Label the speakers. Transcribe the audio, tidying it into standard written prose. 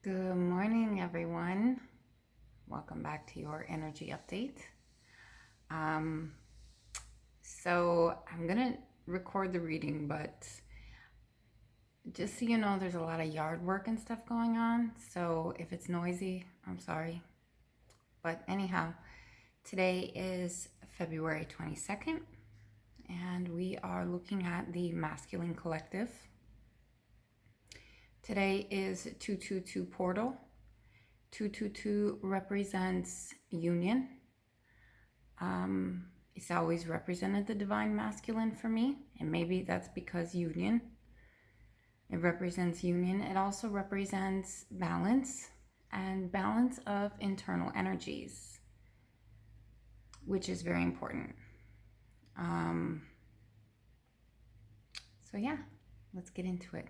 Speaker 1: Good morning, everyone. Welcome back to your energy update. So I'm gonna record the reading, but just so you know, there's a lot of yard work and stuff going on. So if it's noisy, I'm sorry. But anyhow, today is February 22nd, and we are looking at the masculine collective. Today is 222 portal. 222 represents union. It's always represented the divine masculine for me, and maybe that's because union. It represents union. It also represents balance and balance of internal energies, which is very important. So yeah, let's get into it.